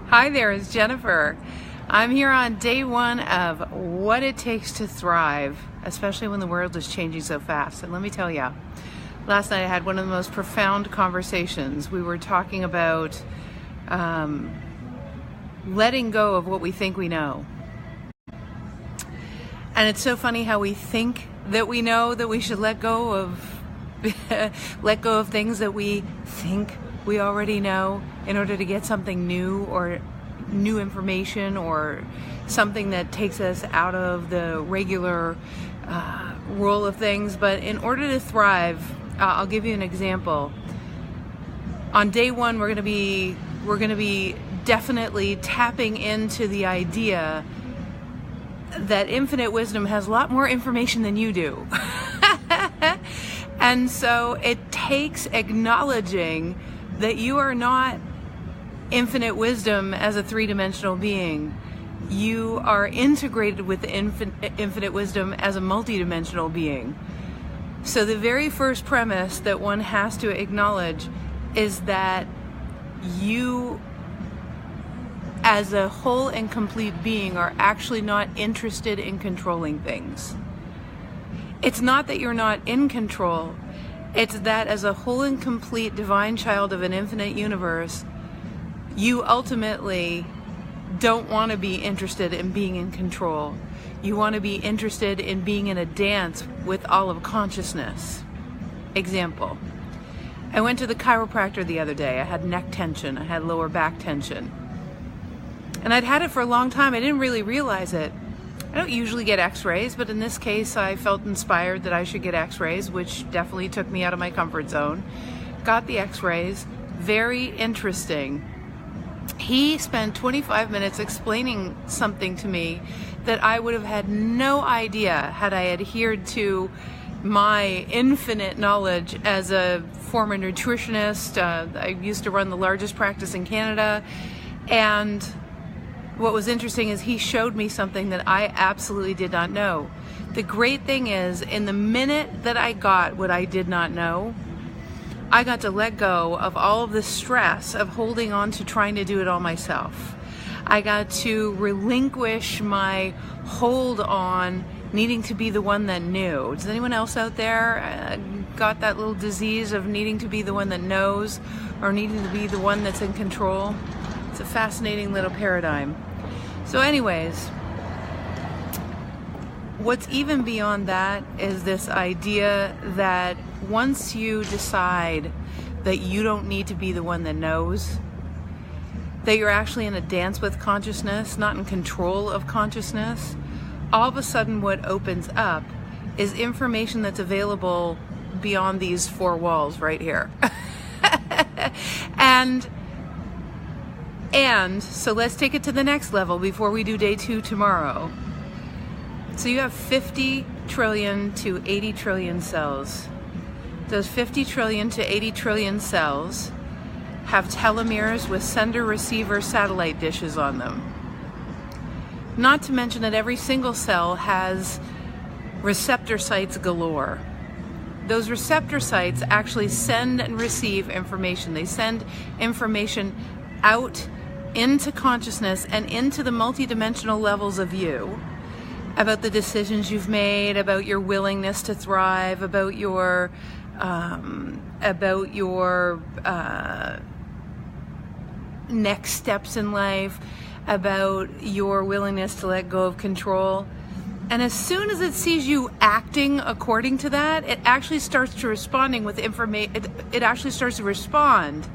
Hi there, it's Jennifer. I'm here on day one of what it takes to thrive, especially when the world is changing so fast. And let me tell you, last night I had one of the most profound conversations. We were talking about letting go of what we think we know. And it's so funny how we think that we know that we should let go of things that we think we already know in order to get something new or new information or something that takes us out of the regular role of things. But in order to thrive, I'll give you an example. On day one, we're going to be definitely tapping into the idea that infinite wisdom has a lot more information than you do. And so it takes acknowledging that you are not infinite wisdom as a three-dimensional being. You are integrated with infinite wisdom as a multi-dimensional being. So the very first premise that one has to acknowledge is that you, as a whole and complete being, are actually not interested in controlling things. It's not that you're not in control. It's that as a whole and complete divine child of an infinite universe, you ultimately don't want to be interested in being in control. You want to be interested in being in a dance with all of consciousness. Example, I went to the chiropractor the other day. I had neck tension. I had lower back tension. And I'd had it for a long time. I didn't really realize it. I don't usually get Xrays, but in this case I felt inspired that I should get Xrays, which definitely took me out of my comfort zone. Got the Xrays. Very interesting. He spent 25 minutes explaining something to me that I would have had no idea had I adhered to my infinite knowledge as a former nutritionist. I used to run the largest practice in Canada, and what was interesting is he showed me something that I absolutely did not know. The great thing is, in the minute that I got what I did not know, I got to let go of all of the stress of holding on to trying to do it all myself. I got to relinquish my hold on needing to be the one that knew. Does anyone else out there got that little disease of needing to be the one that knows or needing to be the one that's in control? It's a fascinating little paradigm. So anyways, what's even beyond that is this idea that once you decide that you don't need to be the one that knows, that you're actually in a dance with consciousness, not in control of consciousness, all of a sudden what opens up is information that's available beyond these four walls right here. And so let's take it to the next level before we do day two tomorrow. So you have 50 trillion to 80 trillion cells. Those 50 trillion to 80 trillion cells have telomeres with sender-receiver satellite dishes on them. Not to mention that every single cell has receptor sites galore. Those receptor sites actually send and receive information. They send information out into consciousness and into the multidimensional levels of you about the decisions you've made, about your willingness to thrive, about your next steps in life, about your willingness to let go of control. And as soon as it sees you acting according to that, it actually starts to responding with it actually starts to respond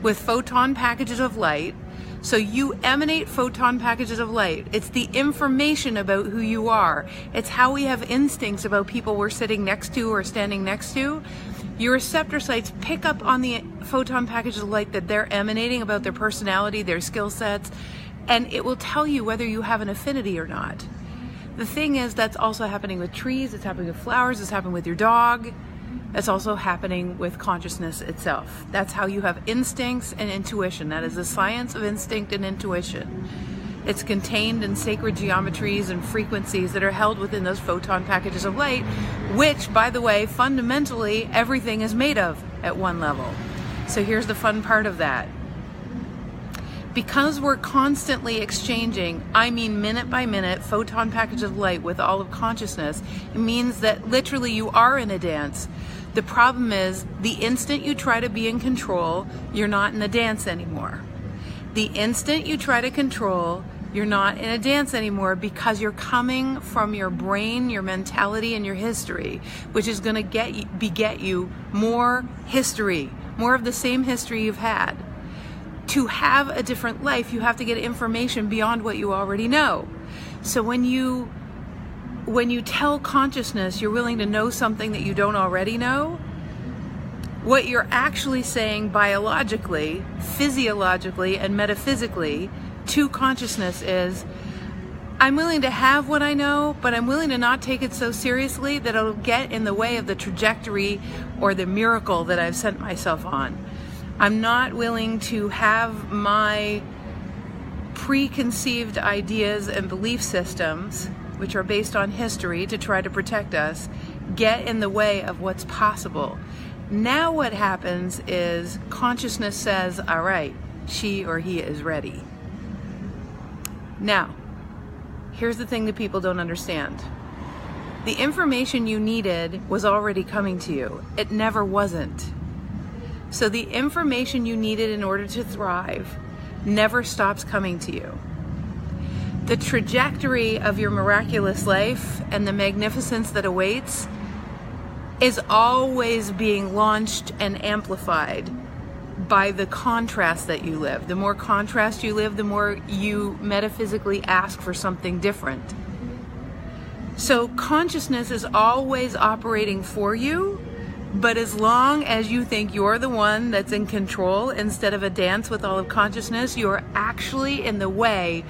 with photon packages of light. So you emanate photon packages of light. It's the information about who you are. It's how we have instincts about people we're sitting next to or standing next to. Your receptor sites pick up on the photon packages of light that they're emanating about their personality, their skill sets, and it will tell you whether you have an affinity or not. The thing is, that's also happening with trees, it's happening with flowers, it's happening with your dog. That's also happening with consciousness itself. That's how you have instincts and intuition. That is the science of instinct and intuition. It's contained in sacred geometries and frequencies that are held within those photon packages of light, which, by the way, fundamentally everything is made of at one level. So here's the fun part of that. Because we're constantly exchanging, I mean minute by minute, photon package of light with all of consciousness, it means that literally you are in a dance. The problem is, the instant you try to be in control, you're not in the dance anymore. The instant you try to control, you're not in a dance anymore, because you're coming from your brain, your mentality, and your history, which is going to beget you more history, more of the same history you've had. To have a different life, you have to get information beyond what you already know. So when you tell consciousness you're willing to know something that you don't already know, what you're actually saying biologically, physiologically, and metaphysically to consciousness is, I'm willing to have what I know, but I'm willing to not take it so seriously that it'll get in the way of the trajectory or the miracle that I've sent myself on. I'm not willing to have my preconceived ideas and belief systems, which are based on history to try to protect us, get in the way of what's possible. Now what happens is consciousness says, all right, she or he is ready. Now, here's the thing that people don't understand. The information you needed was already coming to you. It never wasn't. So the information you needed in order to thrive never stops coming to you. The trajectory of your miraculous life and the magnificence that awaits is always being launched and amplified by the contrast that you live. The more contrast you live, the more you metaphysically ask for something different. So consciousness is always operating for you, but as long as you think you're the one that's in control instead of a dance with all of consciousness, you're actually in the way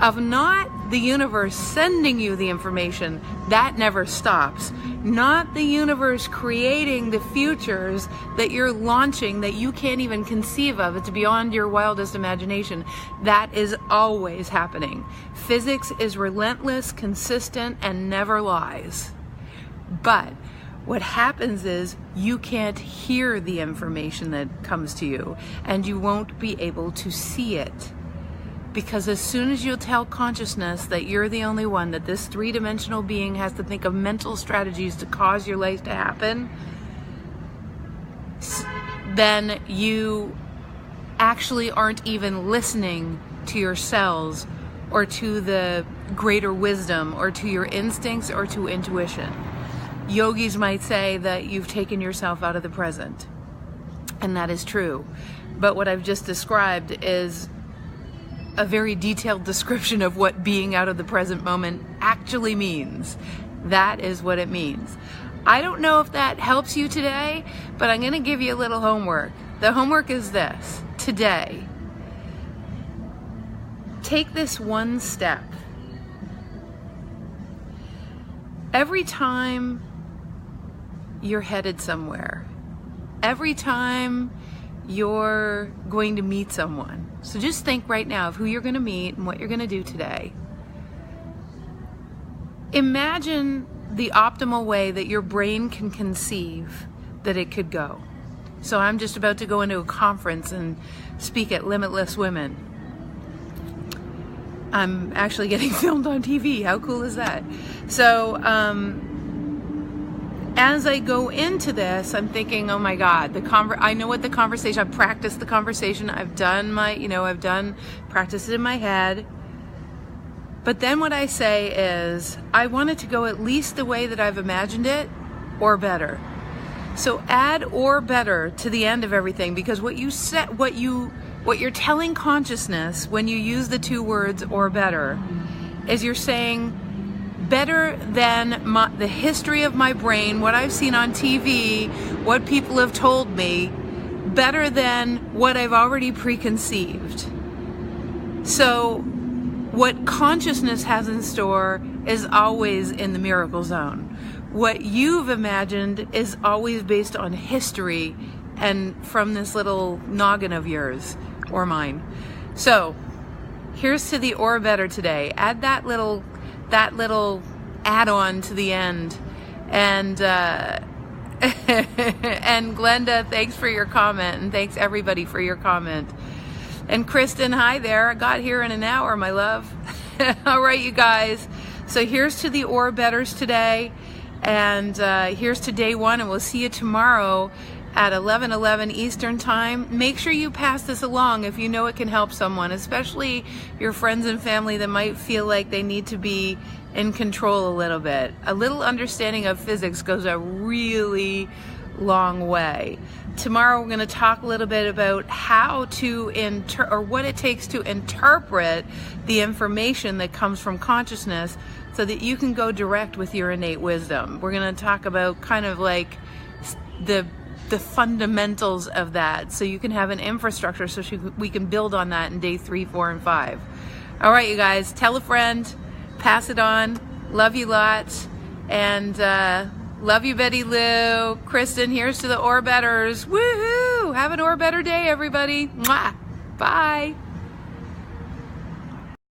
of not the universe sending you the information. That never stops. Not the universe creating the futures that you're launching that you can't even conceive of. It's beyond your wildest imagination. That is always happening. Physics is relentless, consistent, and never lies. But what happens is you can't hear the information that comes to you, and you won't be able to see it. Because as soon as you tell consciousness that you're the only one, that this three-dimensional being has to think of mental strategies to cause your life to happen, then you actually aren't even listening to your cells or to the greater wisdom or to your instincts or to intuition. Yogis might say that you've taken yourself out of the present, and that is true. But what I've just described is a very detailed description of what being out of the present moment actually means. That is what it means. I don't know if that helps you today, but I'm going to give you a little homework. The homework is this. Today, take this one step. Every time you're headed somewhere, every time you're going to meet someone, so just think right now of who you're going to meet and what you're going to do today. Imagine the optimal way that your brain can conceive that it could go. So I'm just about to go into a conference and speak at Limitless Women. I'm actually getting filmed on TV. How cool is that? So as I go into this, I'm thinking, oh my God, I know what the conversation, I've practiced the conversation, I've done practiced it in my head. But then what I say is, I want it to go at least the way that I've imagined it, or better. So add or better to the end of everything, because what you're telling consciousness when you use the two words or better is you're saying, better than the history of my brain, what I've seen on TV, what people have told me, better than what I've already preconceived. So what consciousness has in store is always in the miracle zone. What you've imagined is always based on history and from this little noggin of yours or mine. So here's to the or better today. Add that little add-on to the end. And and Glenda, thanks for your comment, and thanks everybody for your comment. And Kristen, hi there. I got here in an hour, my love. All right, you guys. So here's to the Orbetters today. And here's to day one. And we'll see you tomorrow at 11:11 Eastern Time. Make sure you pass this along if you know it can help someone, especially your friends and family that might feel like they need to be in control a little bit. A little understanding of physics goes a really long way. Tomorrow we're going to talk a little bit about how to or what it takes to interpret the information that comes from consciousness so that you can go direct with your innate wisdom. We're going to talk about kind of like the fundamentals of that, so you can have an infrastructure so we can build on that in day 3, 4, and 5. All right, you guys, tell a friend, pass it on. Love you lots, and love you, Betty Lou. Kristen, here's to the Orbetters. Woohoo! Have an Orbetter day, everybody. Mwah! Bye.